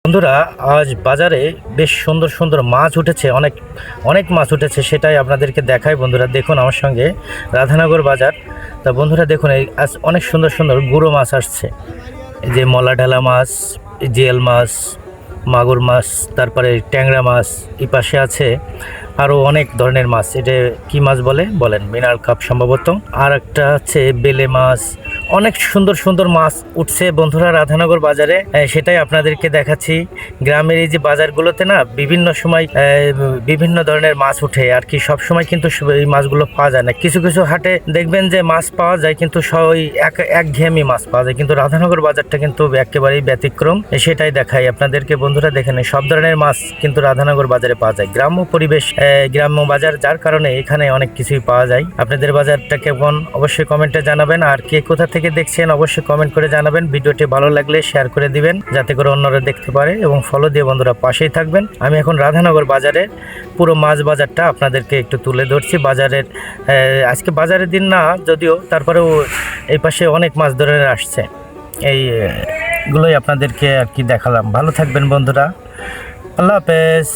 বন্ধুরা, আজ বাজারে বেশ সুন্দর সুন্দর মাছ উঠেছে, অনেক অনেক মাছ উঠেছে, সেটাই আপনাদেরকে দেখাই। বন্ধুরা দেখুন আমার সঙ্গে, রাধানগর বাজার। তা বন্ধুরা দেখুন, এই আজ অনেক সুন্দর সুন্দর গুঁড়ো মাছ আসছে। এই যে মলা ঢালা মাছ, জিয়াল মাছ, মাগুর মাছ, তারপরে ট্যাংরা মাছ, এই পাশে আছে আরও অনেক ধরনের মাছ। এটা কি মাছ বলেন, মিনার কাপ সম্ভবত। আর একটা হচ্ছে বেলে মাছ। অনেক সুন্দর সুন্দর মাছ উঠছে বন্ধুরা রাধানগর বাজারে, সেটাই আপনাদেরকে দেখাচ্ছি। গ্রামের এই যে বাজারগুলোতে না বিভিন্ন সময় বিভিন্ন ধরনের মাছ উঠে আর কি, সব সময় কিন্তু এই মাছগুলো পাওয়া যায় না। কিছু কিছু হাটে দেখবেন যে মাছ পাওয়া যায়, কিন্তু ওই একঘেয়েমি মাছ পাওয়া যায়, কিন্তু রাধানগর বাজারটা কিন্তু একেবারেই ব্যতিক্রম। সেটাই দেখাই আপনাদেরকে বন্ধুরা। দেখেন সব ধরনের মাছ কিন্তু রাধানগর বাজারে পাওয়া যায়। গ্রাম্য পরিবেশ, গ্রাম্য বাজার, যার কারণে এখানে অনেক কিছুই পাওয়া যায়। আপনাদের বাজারটা কেমন অবশ্যই কমেন্টে জানাবেন, আর কে কোথা থেকে দেখছেন অবশ্যই কমেন্ট করে জানাবেন। ভিডিওটি ভালো লাগলে শেয়ার করে দিবেন, যাতে করে অন্যরা দেখতে পারে, এবং ফলো দিয়ে বন্ধুরা পাশেই থাকবেন। আমি এখন রাধানগর বাজারের পুরো মাছ বাজারটা আপনাদেরকে একটু তুলে ধরছি। বাজারের আজকে বাজারের দিন না যদিও, তারপরেও এই পাশে অনেক মাছ ধরে আসছে। এইগুলোই আপনাদেরকে আর কি দেখালাম। ভালো থাকবেন বন্ধুরা, আল্লাহ হাফেজ।